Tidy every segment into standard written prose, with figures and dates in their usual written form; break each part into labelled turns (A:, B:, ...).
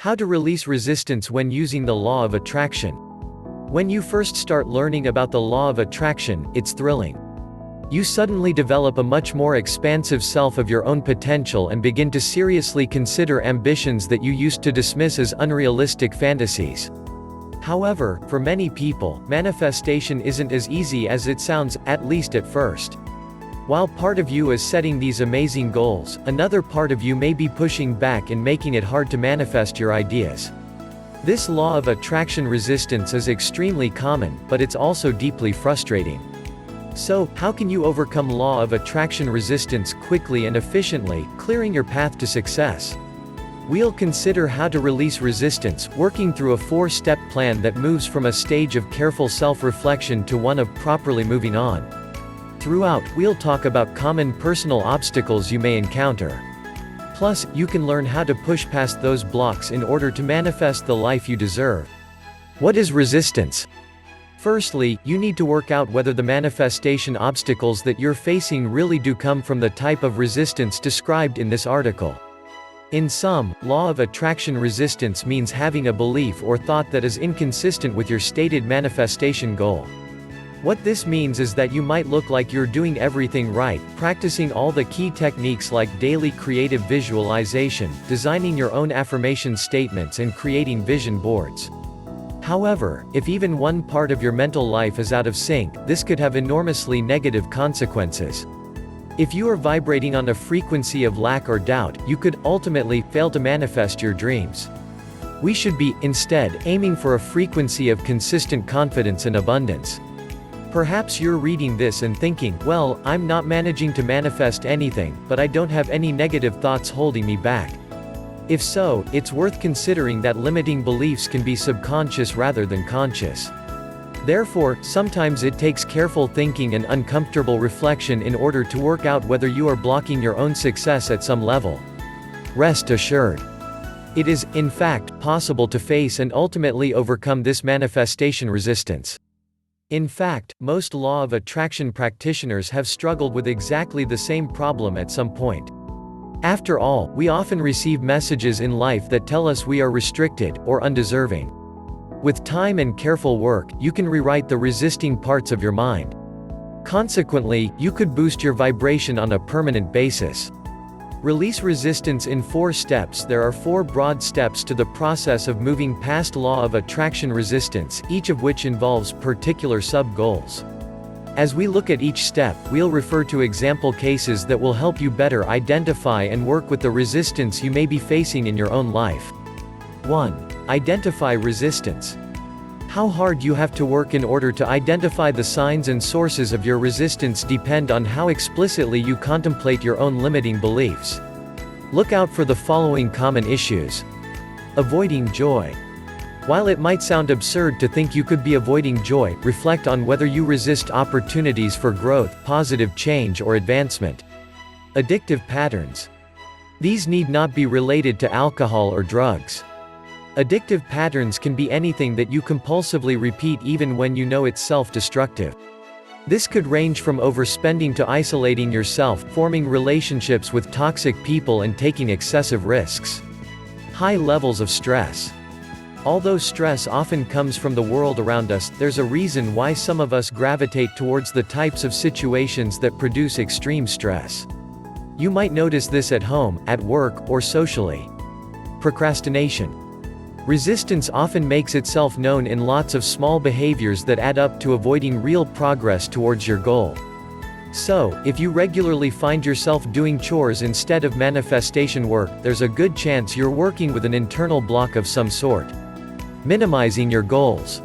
A: How to release resistance when using the law of attraction. When you first start learning about the law of attraction, it's thrilling. You suddenly develop a much more expansive self of your own potential and begin to seriously consider ambitions that you used to dismiss as unrealistic fantasies. However, for many people, manifestation isn't as easy as it sounds, at least at first. While part of you is setting these amazing goals, another part of you may be pushing back and making it hard to manifest your ideas. This law of attraction resistance is extremely common, but it's also deeply frustrating. So, how can you overcome law of attraction resistance quickly and efficiently, clearing your path to success? We'll consider how to release resistance, working through a 4-step plan that moves from a stage of careful self-reflection to one of properly moving on. Throughout, we'll talk about common personal obstacles you may encounter. Plus, you can learn how to push past those blocks in order to manifest the life you deserve. What is resistance? Firstly, you need to work out whether the manifestation obstacles that you're facing really do come from the type of resistance described in this article. In sum, law of attraction resistance means having a belief or thought that is inconsistent with your stated manifestation goal. What this means is that you might look like you're doing everything right, practicing all the key techniques like daily creative visualization, designing your own affirmation statements and creating vision boards. However, if even one part of your mental life is out of sync, this could have enormously negative consequences. If you are vibrating on a frequency of lack or doubt, you could ultimately fail to manifest your dreams. We should be, instead, aiming for a frequency of consistent confidence and abundance. Perhaps you're reading this and thinking, well, I'm not managing to manifest anything, but I don't have any negative thoughts holding me back. If so, it's worth considering that limiting beliefs can be subconscious rather than conscious. Therefore, sometimes it takes careful thinking and uncomfortable reflection in order to work out whether you are blocking your own success at some level. Rest assured. It is, in fact, possible to face and ultimately overcome this manifestation resistance. In fact, most law of attraction practitioners have struggled with exactly the same problem at some point. After all, we often receive messages in life that tell us we are restricted, or undeserving. With time and careful work, you can rewrite the resisting parts of your mind. Consequently, you could boost your vibration on a permanent basis. Release resistance in 4 steps. There are 4 broad steps to the process of moving past law of attraction resistance, each of which involves particular sub-goals. As we look at each step, we'll refer to example cases that will help you better identify and work with the resistance you may be facing in your own life. 1. Identify resistance. How hard you have to work in order to identify the signs and sources of your resistance depend on how explicitly you contemplate your own limiting beliefs. Look out for the following common issues. Avoiding joy. While it might sound absurd to think you could be avoiding joy, reflect on whether you resist opportunities for growth, positive change or advancement. Addictive patterns. These need not be related to alcohol or drugs. Addictive patterns can be anything that you compulsively repeat even when you know it's self-destructive. This could range from overspending to isolating yourself, forming relationships with toxic people and taking excessive risks. High levels of stress. Although stress often comes from the world around us, there's a reason why some of us gravitate towards the types of situations that produce extreme stress. You might notice this at home, at work, or socially. Procrastination. Resistance often makes itself known in lots of small behaviors that add up to avoiding real progress towards your goal. So, if you regularly find yourself doing chores instead of manifestation work, there's a good chance you're working with an internal block of some sort. Minimizing your goals.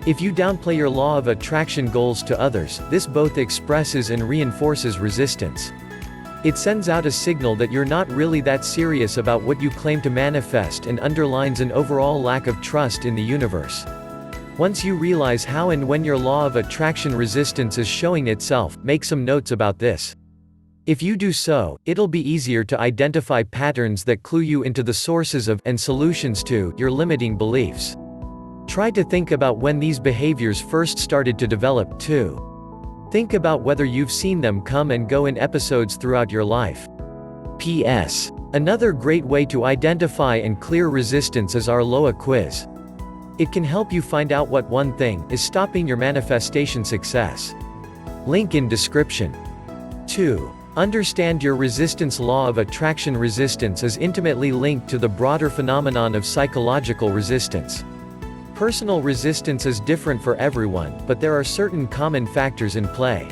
A: If you downplay your law of attraction goals to others, this both expresses and reinforces resistance. It sends out a signal that you're not really that serious about what you claim to manifest and underlines an overall lack of trust in the universe. Once you realize how and when your law of attraction resistance is showing itself, make some notes about this. If you do so, it'll be easier to identify patterns that clue you into the sources of, and solutions to, your limiting beliefs. Try to think about when these behaviors first started to develop, too. Think about whether you've seen them come and go in episodes throughout your life. P.S. Another great way to identify and clear resistance is our LOA quiz. It can help you find out what one thing is stopping your manifestation success. Link in description. 2. Understand your resistance. Law of attraction. Resistance is intimately linked to the broader phenomenon of psychological resistance. Personal resistance is different for everyone, but there are certain common factors in play.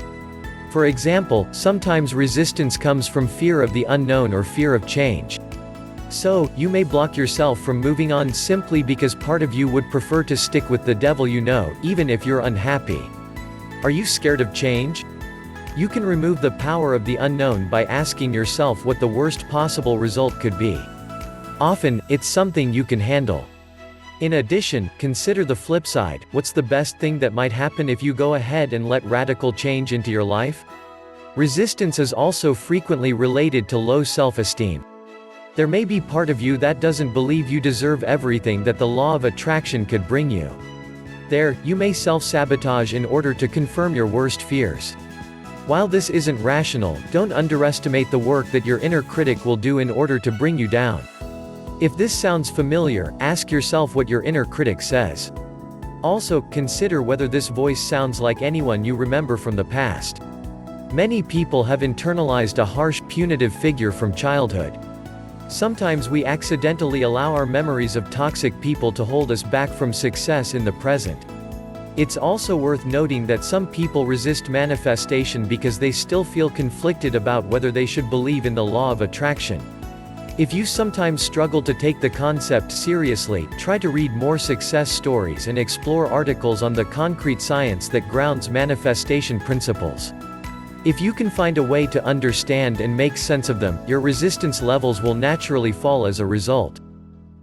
A: For example, sometimes resistance comes from fear of the unknown or fear of change. So, you may block yourself from moving on simply because part of you would prefer to stick with the devil you know, even if you're unhappy. Are you scared of change? You can remove the power of the unknown by asking yourself what the worst possible result could be. Often, it's something you can handle. In addition, consider the flip side. What's the best thing that might happen if you go ahead and let radical change into your life? Resistance is also frequently related to low self-esteem. There may be part of you that doesn't believe you deserve everything that the law of attraction could bring you. There, you may self-sabotage in order to confirm your worst fears. While this isn't rational, don't underestimate the work that your inner critic will do in order to bring you down. If this sounds familiar, ask yourself what your inner critic says. Also, consider whether this voice sounds like anyone you remember from the past. Many people have internalized a harsh, punitive figure from childhood. Sometimes we accidentally allow our memories of toxic people to hold us back from success in the present. It's also worth noting that some people resist manifestation because they still feel conflicted about whether they should believe in the law of attraction. If you sometimes struggle to take the concept seriously, try to read more success stories and explore articles on the concrete science that grounds manifestation principles. If you can find a way to understand and make sense of them, your resistance levels will naturally fall as a result.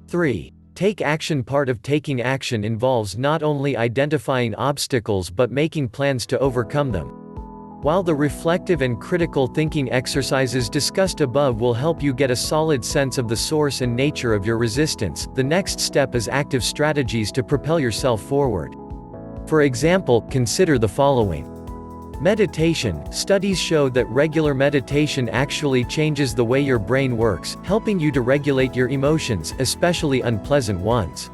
A: 3. Take action. Part of taking action involves not only identifying obstacles but making plans to overcome them. While the reflective and critical thinking exercises discussed above will help you get a solid sense of the source and nature of your resistance, the next step is active strategies to propel yourself forward. For example, consider the following. Meditation. Studies show that regular meditation actually changes the way your brain works, helping you to regulate your emotions, especially unpleasant ones.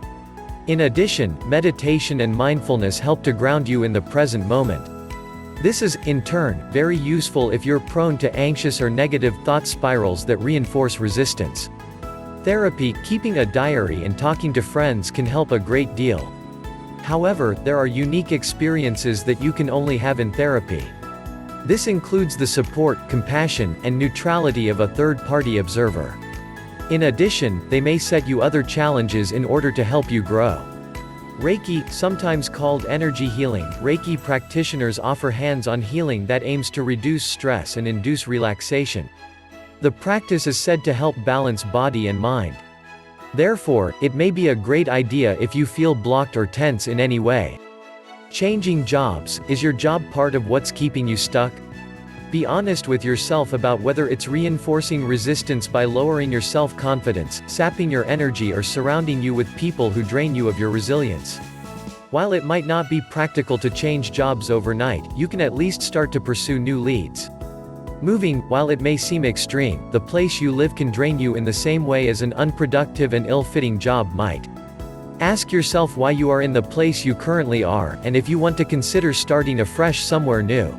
A: In addition, meditation and mindfulness help to ground you in the present moment. This is, in turn, very useful if you're prone to anxious or negative thought spirals that reinforce resistance. Therapy, keeping a diary and talking to friends can help a great deal. However, there are unique experiences that you can only have in therapy. This includes the support, compassion, and neutrality of a third-party observer. In addition, they may set you other challenges in order to help you grow. Reiki, sometimes called energy healing, Reiki practitioners offer hands-on healing that aims to reduce stress and induce relaxation. The practice is said to help balance body and mind. Therefore, it may be a great idea if you feel blocked or tense in any way. Changing jobs. Is your job part of what's keeping you stuck? Be honest with yourself about whether it's reinforcing resistance by lowering your self-confidence, sapping your energy, or surrounding you with people who drain you of your resilience. While it might not be practical to change jobs overnight, you can at least start to pursue new leads. Moving, while it may seem extreme, the place you live can drain you in the same way as an unproductive and ill-fitting job might. Ask yourself why you are in the place you currently are, and if you want to consider starting afresh somewhere new.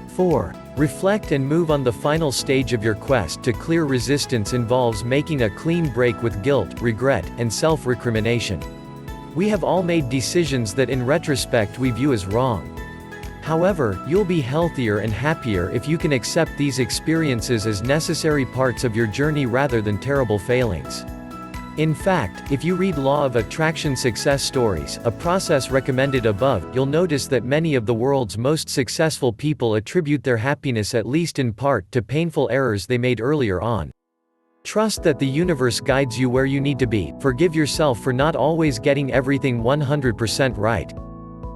A: 4. Reflect and move on. The final stage of your quest to clear resistance involves making a clean break with guilt, regret, and self-recrimination. We have all made decisions that in retrospect we view as wrong. However, you'll be healthier and happier if you can accept these experiences as necessary parts of your journey rather than terrible failings. In fact, if you read Law of Attraction success stories, a process recommended above, you'll notice that many of the world's most successful people attribute their happiness at least in part to painful errors they made earlier on. Trust that the universe guides you where you need to be. Forgive yourself for not always getting everything 100% right.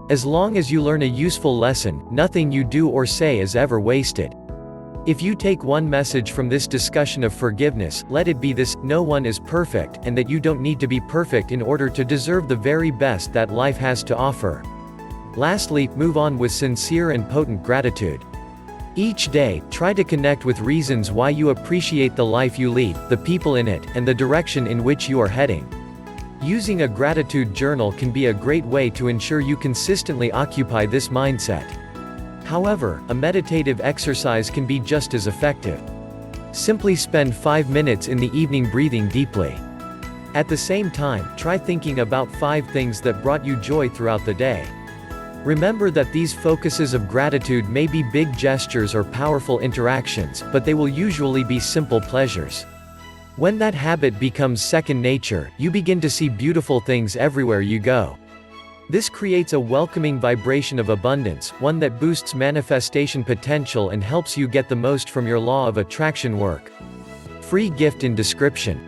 A: As long as you learn a useful lesson, nothing you do or say is ever wasted. If you take one message from this discussion of forgiveness, let it be this: no one is perfect, and that you don't need to be perfect in order to deserve the very best that life has to offer. Lastly, move on with sincere and potent gratitude. Each day, try to connect with reasons why you appreciate the life you lead, the people in it, and the direction in which you are heading. Using a gratitude journal can be a great way to ensure you consistently occupy this mindset. However, a meditative exercise can be just as effective. Simply spend 5 minutes in the evening breathing deeply. At the same time, try thinking about 5 things that brought you joy throughout the day. Remember that these focuses of gratitude may be big gestures or powerful interactions, but they will usually be simple pleasures. When that habit becomes second nature, you begin to see beautiful things everywhere you go. This creates a welcoming vibration of abundance, one that boosts manifestation potential and helps you get the most from your law of attraction work. Free gift in description.